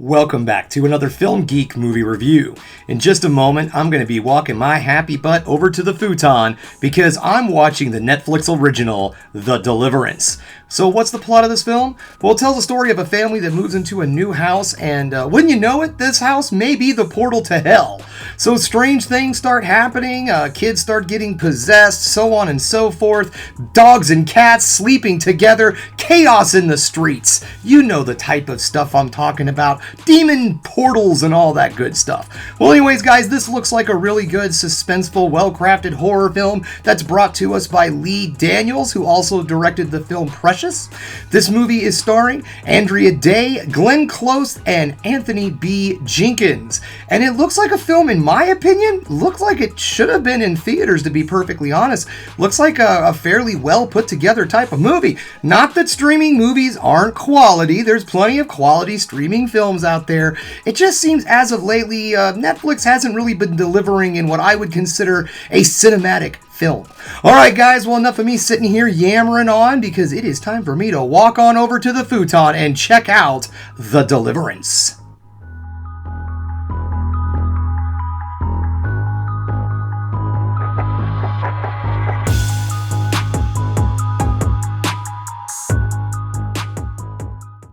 Welcome back to another Film Geek movie review. In just a moment, I'm going to be walking my happy butt over to the futon because I'm watching the Netflix original, The Deliverance. So what's the plot of this film? Well, it tells the story of a family that moves into a new house, and wouldn't you know it, this house may be the portal to hell. So strange things start happening, kids start getting possessed, so on and so forth, dogs and cats sleeping together, chaos in the streets. You know the type of stuff I'm talking about. Demon portals and all that good stuff. Well, anyways, guys, this looks like a really good, suspenseful, well-crafted horror film that's brought to us by Lee Daniels, who also directed the film Precious. This movie is starring Andrea Day, Glenn Close, and Anthony B. Jenkins. And it looks like a film, in my opinion, looked like it should have been in theaters, to be perfectly honest. Looks like a fairly well put together type of movie. Not that streaming movies aren't quality. There's plenty of quality streaming films out there. It just seems as of lately, Netflix hasn't really been delivering in what I would consider a cinematic film. Alright guys, well, enough of me sitting here yammering on, because it is time for me to walk on over to the futon and check out The Deliverance.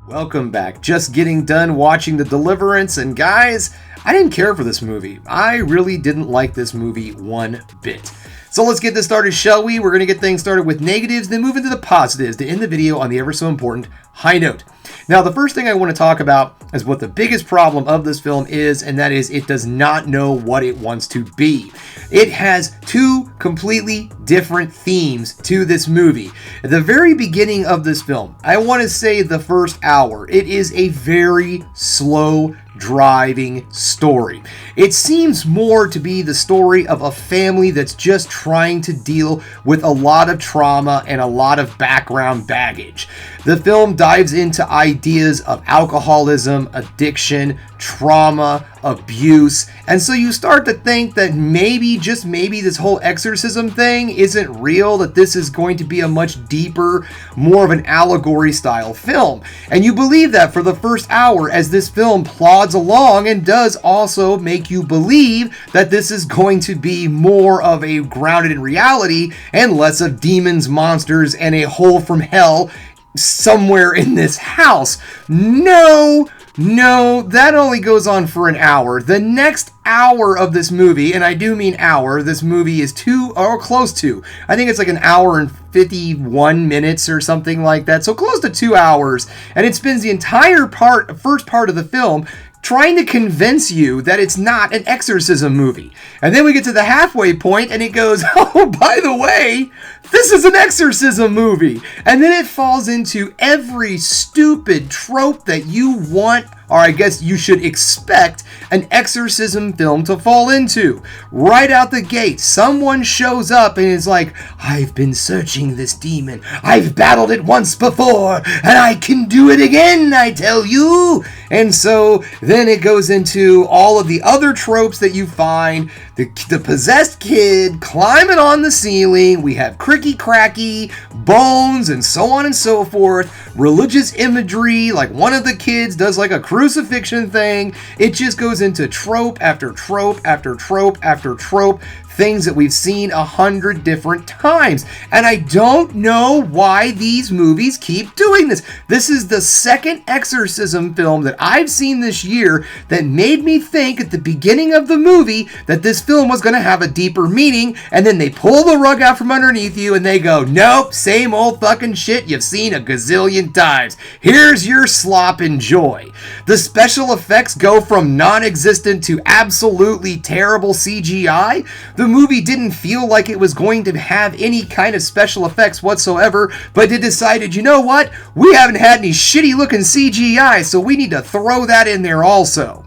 Welcome back. Just getting done watching The Deliverance, and guys, I didn't care for this movie. I really didn't like this movie one bit. So let's get this started, shall we? We're going to get things started with negatives, then move into the positives to end the video on the ever so important high note. Now, the first thing I want to talk about is what the biggest problem of this film is, and that is it does not know what it wants to be. It has two completely different themes to this movie. At the very beginning of this film, I want to say the first hour, it is a very slow driving story. It seems more to be the story of a family that's just trying to deal with a lot of trauma and a lot of background baggage. The film dives into ideas of alcoholism, addiction, trauma, abuse, and so you start to think that maybe, just maybe, this whole exorcism thing isn't real, that this is going to be a much deeper, more of an allegory style film. And you believe that for the first hour as this film plods along, and does also make you believe that this is going to be more of a grounded in reality and less of demons, monsters, and a hole from hell somewhere in this house. No, that only goes on for an hour. The next hour of this movie, and I do mean hour, this movie is close to, I think it's like an hour and 51 minutes or something like that, so close to 2 hours, and it spends the entire first part of the film trying to convince you that it's not an exorcism movie. And then we get to the halfway point and it goes, oh, by the way, this is an exorcism movie. And then it falls into every stupid trope that you want, or I guess you should expect an exorcism film to fall into. Right out the gate, someone shows up and is like, I've been searching this demon. I've battled it once before, and I can do it again, I tell you. And so then it goes into all of the other tropes that you find. The possessed kid climbing on the ceiling. We have cricky cracky, bones, and so on and so forth. Religious imagery, like one of the kids does like a crucifixion thing. It just goes into trope after trope after trope after trope. Things that we've seen 100 different times. And I don't know why these movies keep doing this. This is the second exorcism film that I've seen this year that made me think at the beginning of the movie that this film was going to have a deeper meaning, and then they pull the rug out from underneath you and they go, nope, same old fucking shit you've seen a gazillion times. Here's your slop, enjoy. The special effects go from non-existent to absolutely terrible CGI. The movie didn't feel like it was going to have any kind of special effects whatsoever, but it decided, you know what? We haven't had any shitty looking CGI, so we need to throw that in there also.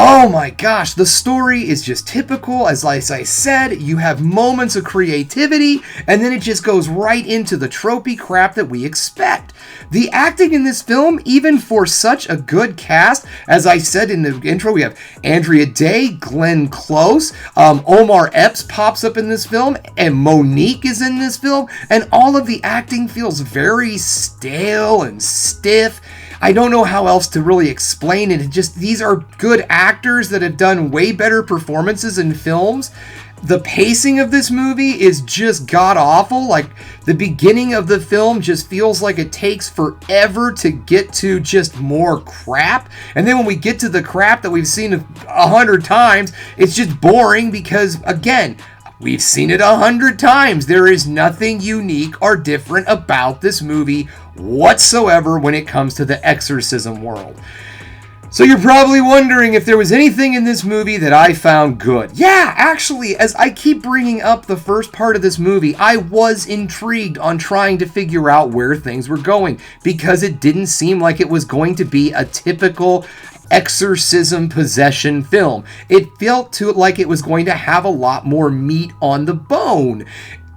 Oh my gosh, the story is just typical. As I said, you have moments of creativity, and then it just goes right into the tropey crap that we expect. The acting in this film, even for such a good cast, as I said in the intro, we have Andrea Day, Glenn Close, Omar Epps pops up in this film, and Monique is in this film, and all of the acting feels very stale and stiff. I don't know how else to really explain it. These are good actors that have done way better performances in films. The pacing of this movie is just god-awful. Like, the beginning of the film just feels like it takes forever to get to just more crap. And then when we get to the crap that we've seen 100 times, it's just boring because, again, we've seen it 100 times. There is nothing unique or different about this movie whatsoever when it comes to the exorcism world. So you're probably wondering if there was anything in this movie that I found good. Yeah, actually, as I keep bringing up the first part of this movie, I was intrigued on trying to figure out where things were going because it didn't seem like it was going to be a typical exorcism possession film. It felt like it was going to have a lot more meat on the bone.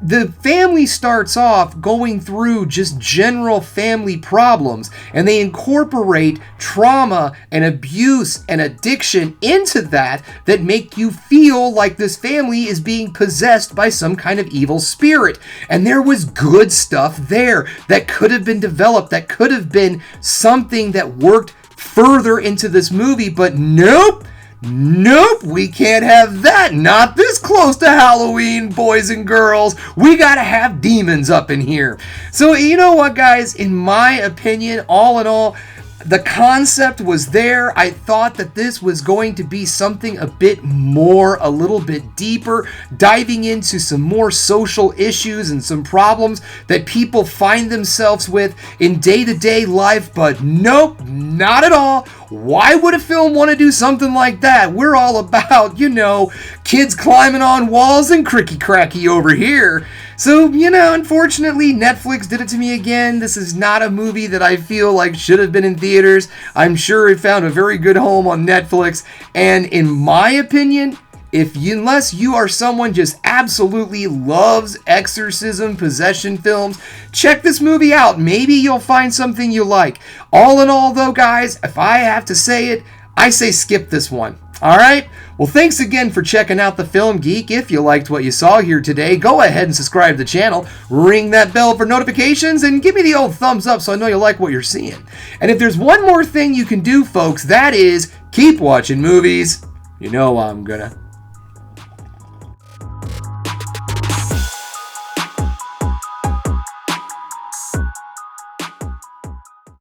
The family starts off going through just general family problems, and they incorporate trauma and abuse and addiction into that make you feel like this family is being possessed by some kind of evil spirit. And there was good stuff there that could have been developed, that could have been something that worked further into this movie, but nope, we can't have that. Not this close to Halloween, boys and girls. We gotta have demons up in here. So you know what, guys? In my opinion, all in all, the concept was there. I thought that this was going to be something a bit more, a little bit deeper, diving into some more social issues and some problems that people find themselves with in day-to-day life, but nope, not at all. Why would a film want to do something like that? We're all about, kids climbing on walls and cricky-cracky over here. So, unfortunately, Netflix did it to me again. This is not a movie that I feel like should have been in theaters. I'm sure it found a very good home on Netflix. And in my opinion, unless you are someone just absolutely loves exorcism, possession films, check this movie out. Maybe you'll find something you like. All in all, though, guys, if I have to say it, I say skip this one. All right? Well, thanks again for checking out the Film Geek. If you liked what you saw here today, go ahead and subscribe to the channel, ring that bell for notifications, and give me the old thumbs up so I know you like what you're seeing. And if there's one more thing you can do, folks, that is keep watching movies. You know I'm gonna.